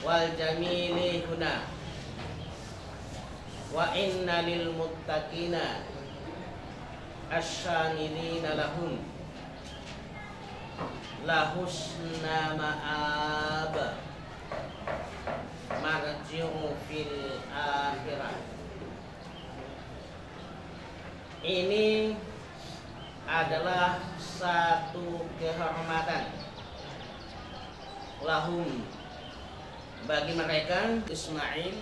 wal jamili huna wa inna lil muttaqina asyamilina lahum lahusna ma'ab marji'u fil akhirah. Ini adalah satu kehormatan lahum bagi mereka Ismail,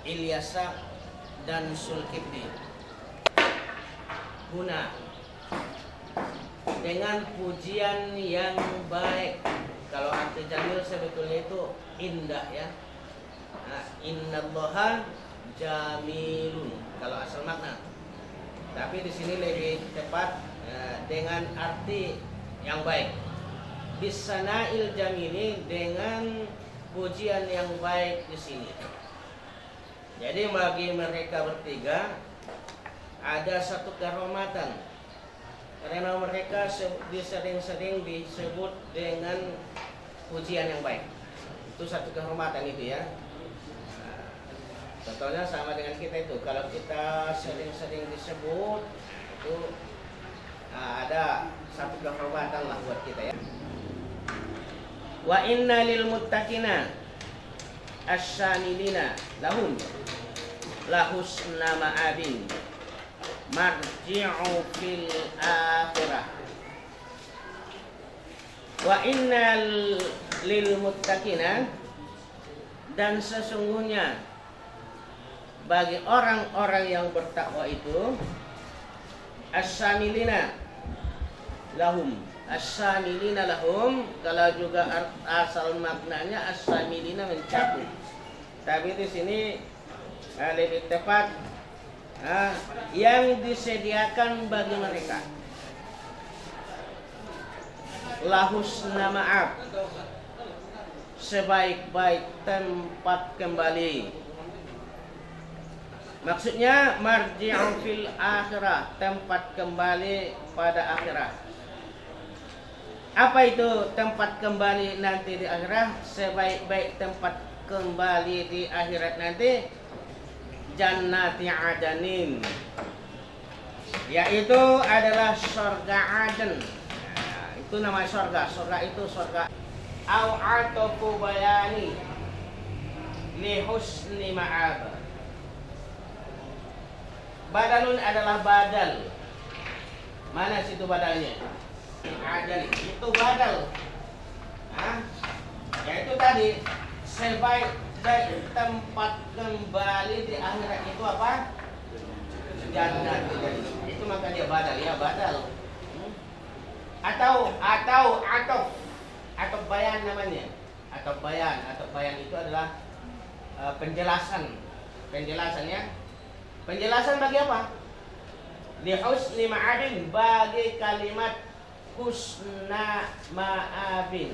Ilyasa dan Zulkifli. Huna dengan pujian yang baik. Kalau arti jamil sebetulnya itu indah ya. Innallaha jamilun kalau asal makna. Tapi di sini lebih tepat dengan arti yang baik. Bisana'il jamili dengan pujian yang baik di sini. Jadi bagi mereka bertiga ada satu kehormatan karena mereka sering-sering disebut dengan pujian yang baik. Itu satu kehormatan itu ya. Contohnya sama dengan kita itu, kalau kita sering-sering disebut itu ada satu kehormatan lah buat kita ya. Wa inna lil muttaqina asyamilina lahum lahusna ma'abin marji'u fil akhirah. Wa inna lil muttaqina, dan sesungguhnya bagi orang-orang yang bertakwa itu asyamilina lahum. Asyamilina lahum kalau juga asal maknanya asyamilina mencakup. Tapi di sini lebih tepat yang disediakan bagi mereka. Lahusna ma'ab, sebaik-baik tempat kembali. Maksudnya marji'u fil akhirah, tempat kembali pada akhirat. Apa itu tempat kembali nanti di akhirat? Sebaik-baik tempat kembali di akhirat nanti jannati adanin, yaitu adalah surga Aden. Itu nama surga. Surga itu surga. Au atafu bayani li husni ma'ab. Badalun adalah badal. Mana situ badalnya? Adal itu badal. Ya itu tadi sebaik-baik tempat kembali di akhirat itu apa? Jannah. Itu maka dia badal ya, badal. Atau bayan namanya. Atau bayan itu adalah penjelasan. Penjelasannya. Penjelasan bagi apa? Li husni ma'abin, bagi kalimat husna ma'abin.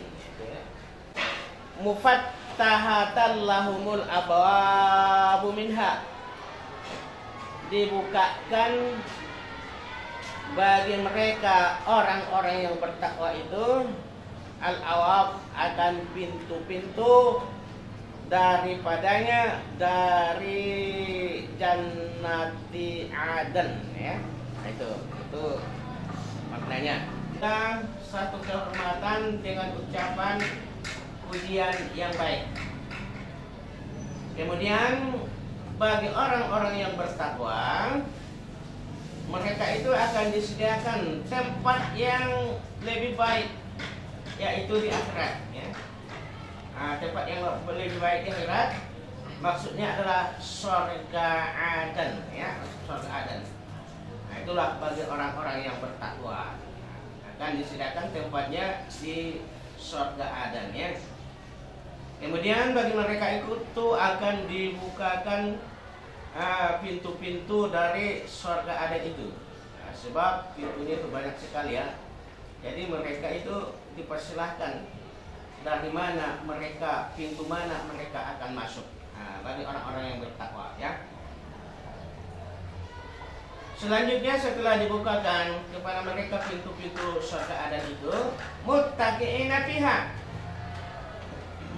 Mufattahatan lahumul abwabu minha, dibukakan bagi mereka orang-orang yang bertakwa itu al-awab, akan pintu-pintu daripadanya, dari jannati Aden ya. Nah, itu maknanya. Dan satu kehormatan dengan ucapan pujian yang baik. Kemudian bagi orang-orang yang bertakwa, mereka itu akan disediakan tempat yang lebih baik, yaitu di akhirat ya. Tempat yang lebih baik di akhirat maksudnya adalah surga Aden ya, surga Aden. Nah, itulah bagi orang-orang yang bertakwa, akan disediakan tempatnya di surga Aden ya. Kemudian bagi mereka itu akan dibukakan pintu-pintu dari surga Aden itu. Nah, sebab pintunya itu banyak sekali ya. Jadi mereka itu dipersilahkan dari mana mereka, pintu mana mereka akan masuk. Nah, bagi orang-orang yang bertakwa ya. Selanjutnya setelah dibukakan kepada mereka pintu-pintu surga Aden itu, muttaqi'ina fiha,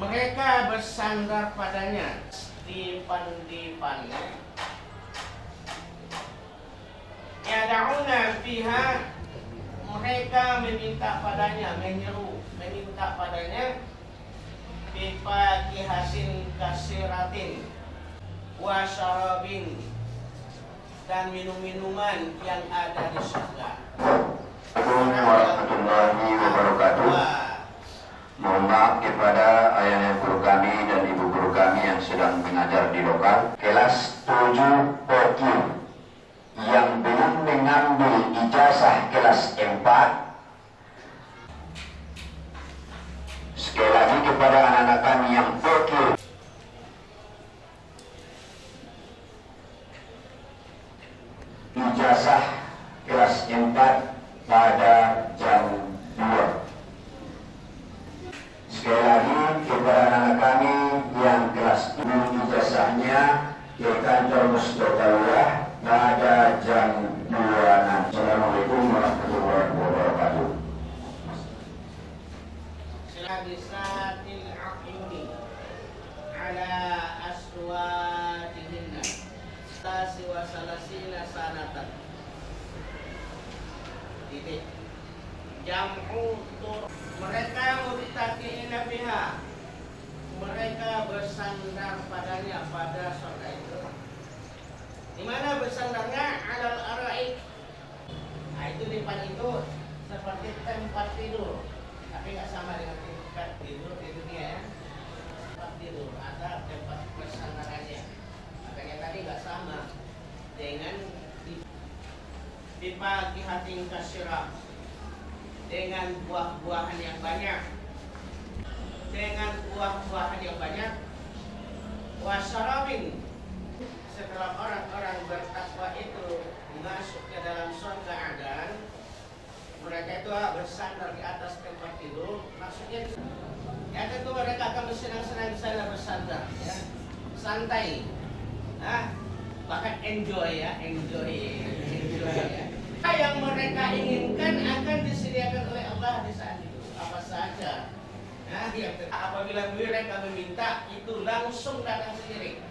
mereka bersandar padanya dipan yad'una fiha, mereka meminta padanya, meminta padanya bifakihatin kasiratin wa syarabin, dan minum-minuman yang ada di surga. Assalamualaikum warahmatullahi wabarakatuh. Mohon maaf kepada ayah guru kami dan ibu guru kami yang sedang mengajar di lokal kelas 7 Pokir yang belum mengambil ijazah kelas 4. Sekali lagi kepada anak-anak kami yang Pokir ijazah kelas 4 pada jam 2. Sekali lagi kepada anak kami yang kelas 7 ijazahnya ke kantor Mustaqbalullah pada jam 2 nanti. Assalamualaikum warahmatullahi wabarakatuh. Silabisatil aqyuni ala aswatihinna tasi wa salasina sanatan. Titik. Jam'u tur, mereka mutaqiina biha, mereka bersandar padanya pada surga itu. Di mana bersandarnya? Alal araik. Nah, itu di depan itu seperti tempat tidur, tapi nggak sama dengan tempat tidur di dunia ya. Tempat tidur ada tempat bersandarannya. Makanya tadi nggak sama dengan di pagi hati kasyirah, dengan buah-buahan yang banyak, wasarabin. Setelah orang-orang bertakwa itu masuk ke dalam surga Adan, mereka itu bersandar di atas tempat tidur. Maksudnya ya tentu mereka akan bersenang-senang di sana bersandar ya, santai, bahkan enjoy ya. Yang mereka inginkan akan disediakan oleh Allah di saat itu, apa saja. Nah, apabila mereka meminta itu langsung datang sendiri,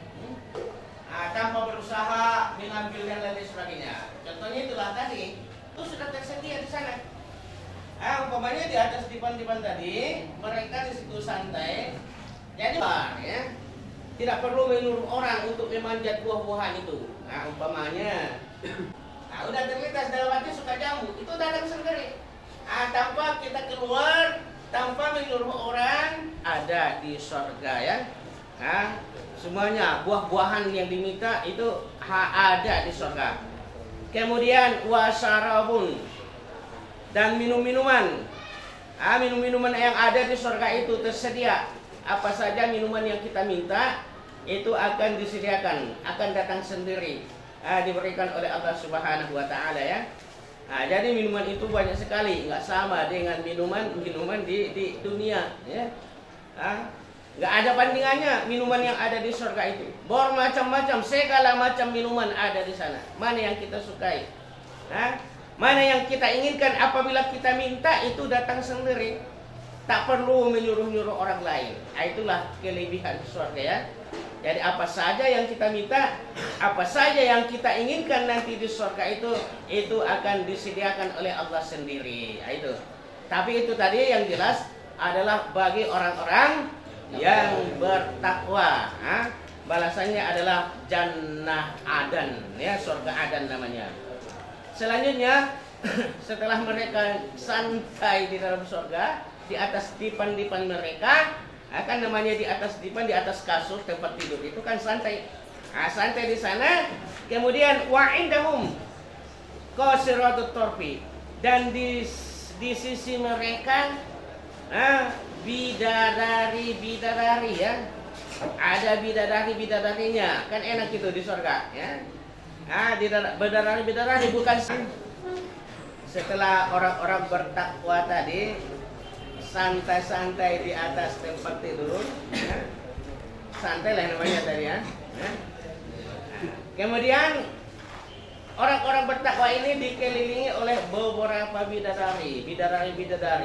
tanpa berusaha mengambil dan lain sebagainya. Contohnya itulah tadi, itu sudah tersedia di sana. Umpamanya di atas dipan-dipan tadi, mereka di situ santai. Jadi ya, tidak perlu menyuruh orang untuk memanjat buah-buahan itu. Umpamanya udah terlintas dalam hati suka jambu, itu datang sendiri. Tanpa kita keluar, tanpa menyuruh orang, ada di surga ya. Semuanya buah-buahan yang diminta itu ada di surga. Kemudian wasarabun, dan minum-minuman. Minum-minuman yang ada di surga itu tersedia. Apa saja minuman yang kita minta itu akan disediakan, akan datang sendiri. Diberikan oleh Allah Subhanahu wa Ta'ala ya. Jadi minuman itu banyak sekali, nggak sama dengan minuman di dunia ya. Nggak ada bandingannya minuman yang ada di surga itu. Bermacam-macam, segala macam minuman ada di sana. Mana yang kita sukai? Mana yang kita inginkan, apabila kita minta itu datang sendiri. Tak perlu menyuruh-nyuruh orang lain. Itulah kelebihan surga ya. Jadi apa saja yang kita minta, apa saja yang kita inginkan nanti di surga itu akan disediakan oleh Allah sendiri. Itu. Tapi itu tadi yang jelas adalah bagi orang-orang yang bertakwa. Balasannya adalah Jannah Adan, ya, surga Adan namanya. Selanjutnya setelah mereka santai di dalam surga, di atas dipan-dipan mereka, akan namanya di atas dipan, di atas kasur tempat tidur itu kan santai. Santai di sana. Kemudian wa indahum qasiratut tarfi, dan di sisi mereka bidadari ya. Ada bidadarinya, kan enak itu di surga ya. Bidadari bukan. Setelah orang-orang bertakwa tadi santai-santai di atas tempat tidur ya. Santai lah namanya tadi ya. Kemudian orang-orang bertakwa ini dikelilingi oleh beberapa bidadari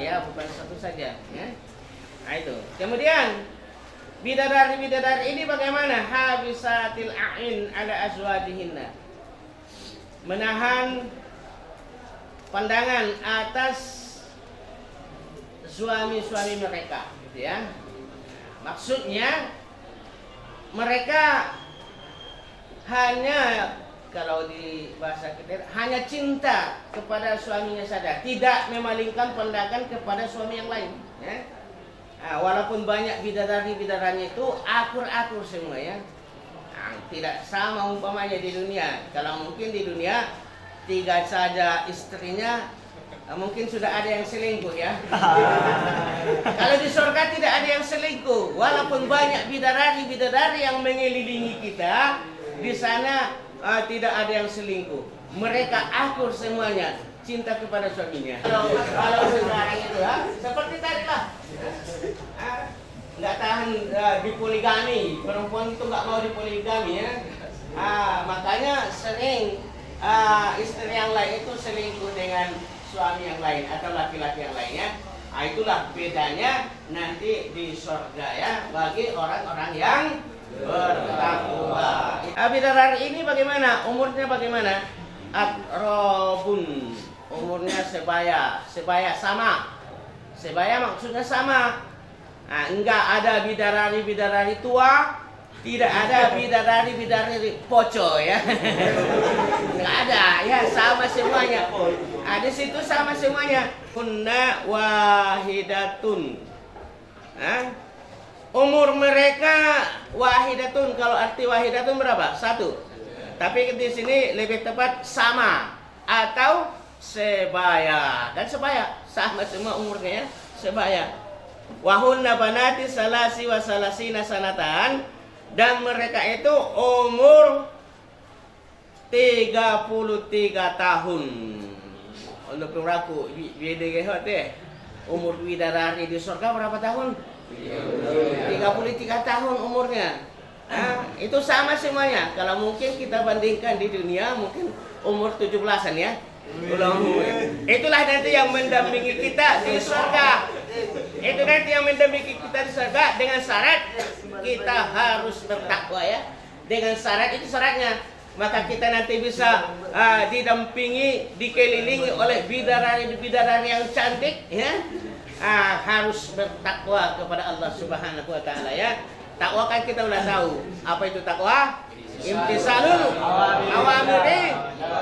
ya, bukan satu saja ya. Itu. Kemudian Bidadari-bidadari ini bagaimana? Habisatil a'in ala azwajihinna. Menahan pandangan atas suami-suami mereka, gitu ya. Maksudnya mereka hanya, kalau di bahasa kita, hanya cinta kepada suaminya saja, tidak memalingkan pandangan kepada suami yang lain, ya. Nah, walaupun banyak bidadari-bidadarinya itu akur-akur semua, ya. Nah, tidak sama umpamanya di dunia. Kalau mungkin di dunia 3 saja istrinya, mungkin sudah ada yang selingkuh, ya. Kalau di surga tidak ada yang selingkuh, walaupun banyak bidadari-bidadari yang mengelilingi kita, di sana tidak ada yang selingkuh. Mereka akur semuanya, cinta kepada suaminya. Kalau sekarang itu, seperti tadi lah, nggak tahan di poligami, perempuan itu nggak mau di poligami, ya. Makanya sering istri yang lain itu selingkuh dengan suami yang lain atau laki-laki yang lainnya. Itulah bedanya nanti di surga, ya, bagi orang-orang yang bertakwa. Bidadari ini bagaimana? Umurnya bagaimana? Atrobun, umurnya sebaya sama. Sebaya maksudnya sama. Nah, enggak ada bidadari-bidadari tua, tidak ada bidadari-bidadari poco, ya. Enggak ada, ya, sama semuanya. Di situ sama semuanya. Kunna wahidatun. Umur mereka wahidatun. Kalau arti wahidatun berapa? 1. Tapi di sini lebih tepat sama atau sebaya. Dan sebaya sama semua umurnya, ya, sebaya. Wahunna banati salasi wa salasina sanatan. Dan mereka itu umur 33 tahun. Untuk peraku umur bidadari di surga berapa tahun? 33 tahun umurnya. Itu sama semuanya. Kalau mungkin kita bandingkan di dunia, mungkin umur 17-an, ya. Itulah nanti yang mendampingi kita di surga. Itu nanti yang mendampingi kita di surga dengan syarat kita harus bertakwa, ya. Dengan syarat, itu syaratnya. Maka kita nanti bisa didampingi, dikelilingi oleh bidadari-bidadari yang cantik, ya. Harus bertakwa kepada Allah Subhanahu wa taala, ya. Takwa kan kita udah tahu. Apa itu takwa? Imtisalul awamiri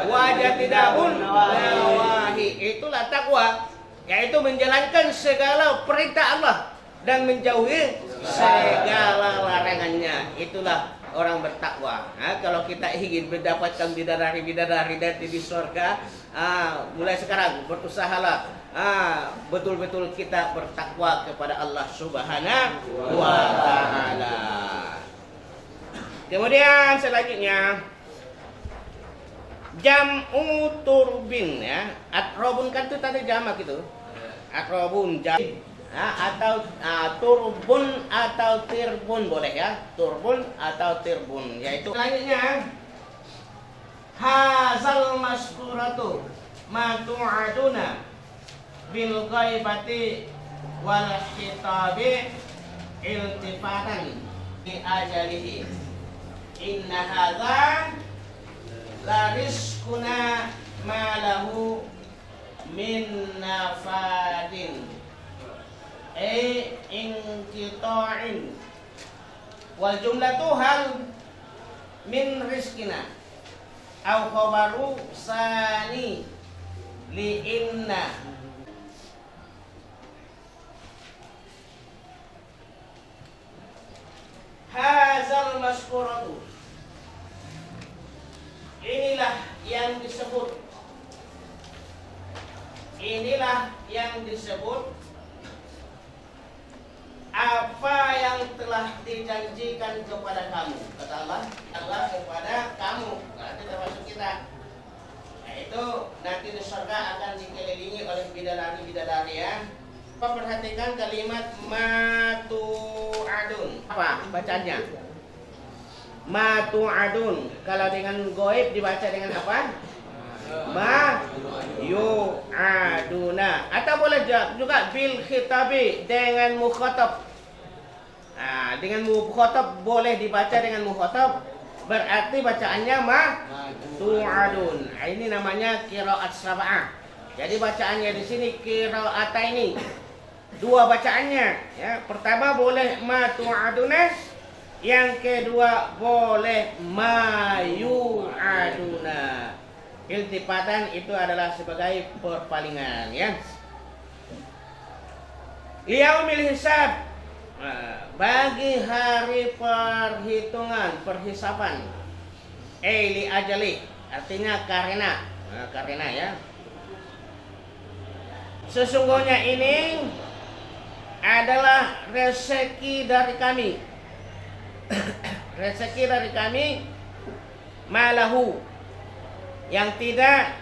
wa jatidabun nawahi. Itulah takwa, yaitu menjalankan segala perintah Allah dan menjauhi segala larangannya. Itulah orang bertakwa. Kalau kita ingin mendapatkan bidadari-bidadari nanti di surga, mulai sekarang berusahalah betul-betul kita bertakwa kepada Allah Subhanahu wa taala. Kemudian selanjutnya jam'u turbin, ya. Atrobun kan itu tadi jamak itu. Atrobun jam, atau turbun atau tirbun boleh, ya. Turbun atau tirbun, yaitu selanjutnya hazal maskuratu ma tu'aduna bil ghaibati wal khitabi iltifatan bi ajalihi. Inna hadza la rizquna ma lahu min nafadin inqita'in wal jumlatu hal min rizqina aw khabaru sani li inna. Hazal maskuratu, inilah yang disebut, apa yang telah dijanjikan kepada kamu, kata Allah kepada kamu, berarti termasuk kita. Nah, itu nanti di surga akan dikelilingi oleh bidadari-bidadari, ya. Perhatikan kalimat matu'adun. Apa bacanya? Matu'adun. Kalau dengan goib dibaca dengan apa? Ma-yu'aduna. Atau boleh juga bil khitabi, dengan mukhatab. Nah, dengan mukhatab boleh dibaca dengan mukhatab, berarti bacaannya tu'adun. Nah, ini namanya qiraat sab'ah. Jadi bacaannya di sini qiraataini. Dua bacaannya, ya. Pertama boleh tu'aduna, yang kedua boleh yu'aduna. Iltifatan itu adalah sebagai perpalingan, ya. Liyaumil hisab, bagi hari perhitungan, perhisapan. Li ajali, artinya karena, karena, ya. Sesungguhnya ini adalah rezeki dari kami. Rezeki dari kami, malahu, yang tidak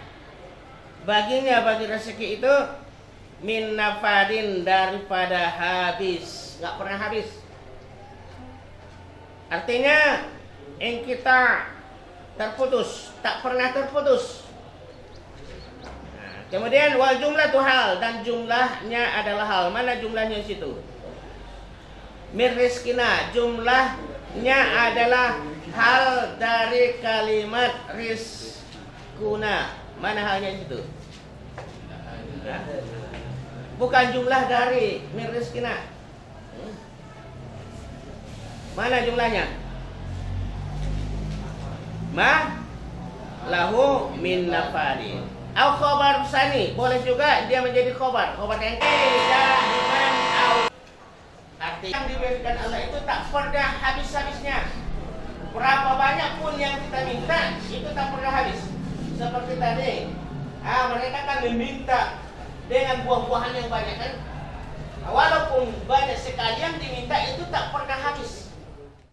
baginya, bagi rezeki itu, min nafadin, daripada habis, nggak pernah habis. Artinya yang kita terputus, tak pernah terputus. Nah, kemudian wal jumlah hal, dan jumlahnya adalah hal. Mana jumlahnya di situ? Min rizkina, jumlahnya adalah hal dari kalimat rizkuna. Mana halnya di situ? Nah, bukan jumlah dari min rizkina. Mana jumlahnya? Lahu min nafadin. Au khobar sani, boleh juga dia menjadi khobar. Khobar yang dahiman au. Artinya yang diberikan Allah itu tak pernah habis-habisnya. Berapa banyak pun yang kita minta, itu tak pernah habis. Seperti tadi, mereka kan meminta dengan buah-buahan yang banyak, kan. Walaupun banyak sekali yang diminta, itu tak